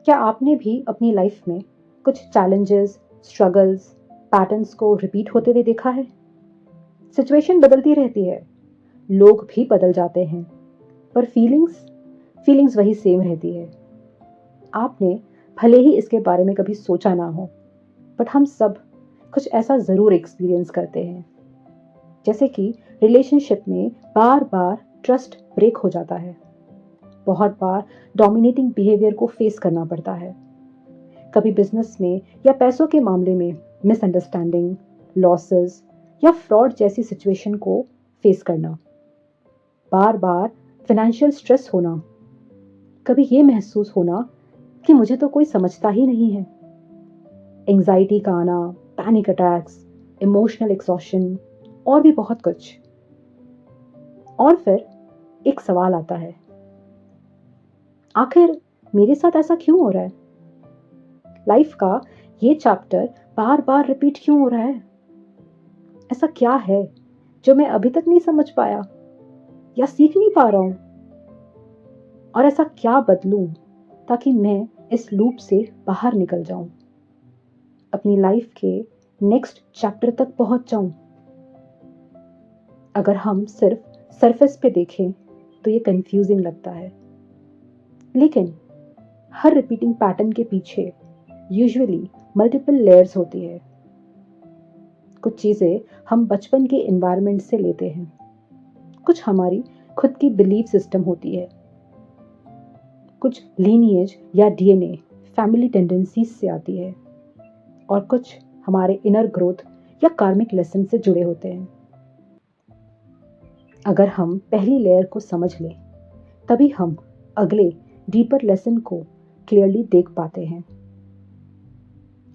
क्या आपने भी अपनी लाइफ में कुछ चैलेंजेस, स्ट्रगल्स, पैटर्न्स को रिपीट होते हुए देखा है? सिचुएशन बदलती रहती है, लोग भी बदल जाते हैं, पर फीलिंग्स फीलिंग्स वही सेम रहती है। आपने भले ही इसके बारे में कभी सोचा ना हो, बट हम सब कुछ ऐसा ज़रूर एक्सपीरियंस करते हैं। जैसे कि रिलेशनशिप में बार बार ट्रस्ट ब्रेक हो जाता है, बहुत बार डोमिनेटिंग बिहेवियर को फेस करना पड़ता है, कभी बिजनेस में या पैसों के मामले में मिसअंडरस्टैंडिंग, लॉसेस या फ्रॉड जैसी सिचुएशन को फेस करना, बार बार फाइनेंशियल स्ट्रेस होना, कभी ये महसूस होना कि मुझे तो कोई समझता ही नहीं है, एंजाइटी का आना, पैनिक अटैक्स, इमोशनल एक्सॉशन और भी बहुत कुछ। और फिर एक सवाल आता है, आखिर मेरे साथ ऐसा क्यों हो रहा है? लाइफ का ये चैप्टर बार बार रिपीट क्यों हो रहा है? ऐसा क्या है जो मैं अभी तक नहीं समझ पाया या सीख नहीं पा रहा हूं? और ऐसा क्या बदलूं ताकि मैं इस लूप से बाहर निकल जाऊं, अपनी लाइफ के नेक्स्ट चैप्टर तक पहुंच जाऊं? अगर हम सिर्फ सरफेस पे देखें तो ये कंफ्यूजिंग लगता है, लेकिन हर रिपीटिंग पैटर्न के पीछे यूजुअली मल्टीपल लेयर्स होती है। कुछ चीज़ें हम बचपन के एनवायरनमेंट से लेते हैं, कुछ हमारी खुद की बिलीफ सिस्टम होती है, कुछ लीनिएज या डीएनए फैमिली टेंडेंसीज से आती है, और कुछ हमारे इनर ग्रोथ या कार्मिक लेसन से जुड़े होते हैं। अगर हम पहली लेयर को समझ लें, तभी हम अगले डीपर लेसन को क्लियरली देख पाते हैं।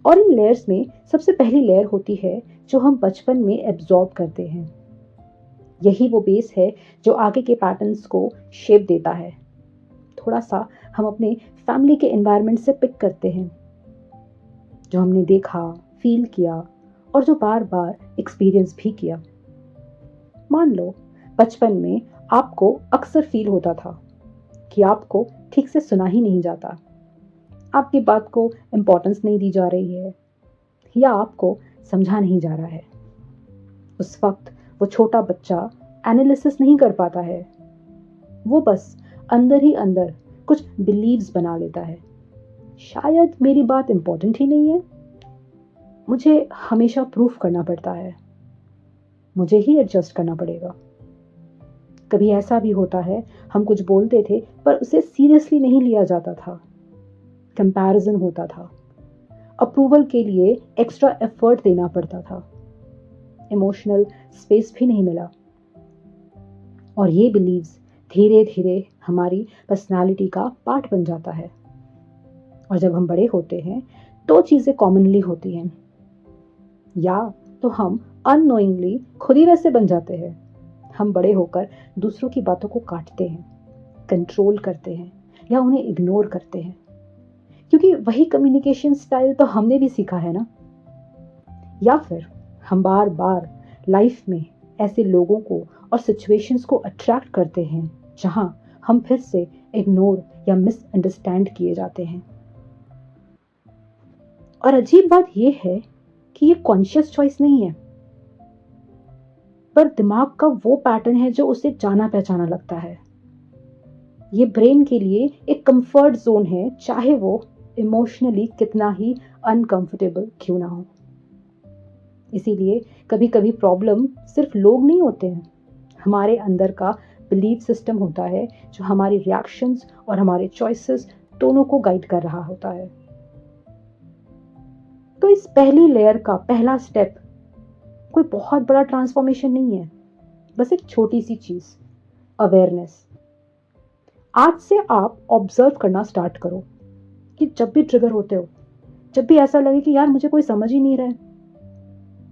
और इन लेयर्स में सबसे पहली लेयर होती है जो हम बचपन में एब्जॉर्ब करते हैं। यही वो बेस है जो आगे के पैटर्न्स को शेप देता है। थोड़ा सा हम अपने फैमिली के एनवायरनमेंट से पिक करते हैं, जो हमने देखा, फील किया और जो बार बार एक्सपीरियंस भी किया। मान लो बचपन में आपको अक्सर फील होता था कि आपको ठीक से सुना ही नहीं जाता, आपकी बात को इम्पोर्टेंस नहीं दी जा रही है, या आपको समझा नहीं जा रहा है। उस वक्त वो छोटा बच्चा एनालिसिस नहीं कर पाता है, वो बस अंदर ही अंदर कुछ बिलीव्स बना लेता है। शायद मेरी बात इम्पोर्टेंट ही नहीं है, मुझे हमेशा प्रूफ करना पड़ता है, मुझे ही एडजस्ट करना पड़ेगा। कभी ऐसा भी होता है, हम कुछ बोलते थे पर उसे सीरियसली नहीं लिया जाता था, कंपैरिजन होता था, अप्रूवल के लिए एक्स्ट्रा एफर्ट देना पड़ता था, इमोशनल स्पेस भी नहीं मिला। और ये बिलीव्स धीरे धीरे हमारी पर्सनालिटी का पार्ट बन जाता है। और जब हम बड़े होते हैं तो चीज़ें कॉमनली होती हैं, या तो हम अननोइंगली खुद ही वैसे बन जाते हैं। हम बड़े होकर दूसरों की बातों को काटते हैं, कंट्रोल करते हैं या उन्हें इग्नोर करते हैं, क्योंकि वही कम्युनिकेशन स्टाइल तो हमने भी सीखा है ना। या फिर हम बार बार लाइफ में ऐसे लोगों को और सिचुएशंस को अट्रैक्ट करते हैं जहां हम फिर से इग्नोर या मिसअंडरस्टैंड किए जाते हैं। और अजीब बात यह है कि ये कॉन्शियस चॉइस नहीं है, पर दिमाग का वो पैटर्न है जो उसे जाना पहचाना लगता है। ये ब्रेन के लिए एक कंफर्ट जोन है, चाहे वो इमोशनली कितना ही अनकंफर्टेबल क्यों ना हो। इसीलिए कभी कभी प्रॉब्लम सिर्फ लोग नहीं होते हैं, हमारे अंदर का बिलीफ सिस्टम होता है जो हमारी रिएक्शंस और हमारे चॉइसेस दोनों को गाइड कर रहा होता है। तो इस पहली लेयर का पहला स्टेप कोई बहुत बड़ा ट्रांसफॉर्मेशन नहीं है, बस एक छोटी सी चीज, अवेयरनेस। आज से आप ऑब्जर्व करना स्टार्ट करो कि जब भी ट्रिगर होते हो, जब भी ऐसा लगे कि यार मुझे कोई समझ ही नहीं रहा है,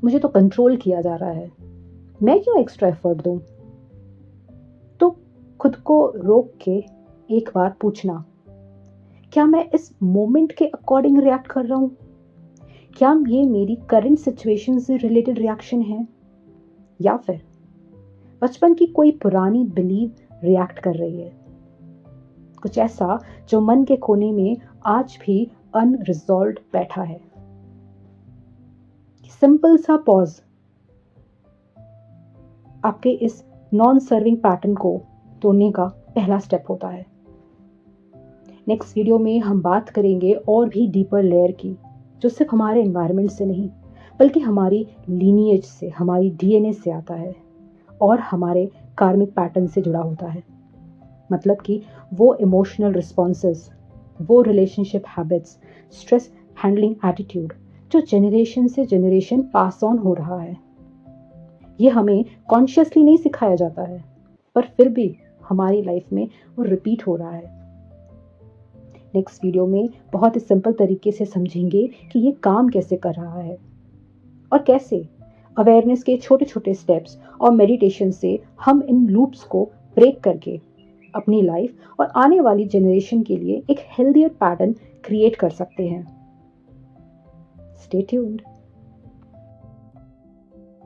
मुझे तो कंट्रोल किया जा रहा है, मैं क्यों एक्स्ट्रा एफर्ट दूं, तो खुद को रोक के एक बार पूछना, क्या मैं इस मोमेंट के अकॉर्डिंग रिएक्ट कर रहा हूं? क्या ये मेरी करंट सिचुएशन से रिलेटेड रिएक्शन है, या फिर बचपन की कोई पुरानी बिलीव रिएक्ट कर रही है? कुछ ऐसा जो मन के कोने में आज भी अनरिजॉल्व्ड बैठा है। सिंपल सा पॉज आपके इस नॉन सर्विंग पैटर्न को तोड़ने का पहला स्टेप होता है। नेक्स्ट वीडियो में हम बात करेंगे और भी डीपर लेयर की, जो सिर्फ हमारे एनवायरनमेंट से नहीं बल्कि हमारी लीनिएज से, हमारी डीएनए से आता है और हमारे कार्मिक पैटर्न से जुड़ा होता है। मतलब कि वो इमोशनल रिस्पॉन्सेस, वो relationship habits, stress handling attitude जो जनरेशन से जनरेशन पास ऑन हो रहा है। ये हमें कॉन्शियसली नहीं सिखाया जाता है, पर फिर भी हमारी लाइफ में वो रिपीट हो रहा है। नेक्स्ट वीडियो में बहुत ही सिंपल तरीके से समझेंगे कि ये काम कैसे कर रहा है और कैसे अवेयरनेस के छोटे छोटे स्टेप्स और मेडिटेशन से हम इन लूप्स को ब्रेक करके अपनी लाइफ और आने वाली जनरेशन के लिए एक हेल्दियर पैटर्न क्रिएट कर सकते हैं। Stay tuned.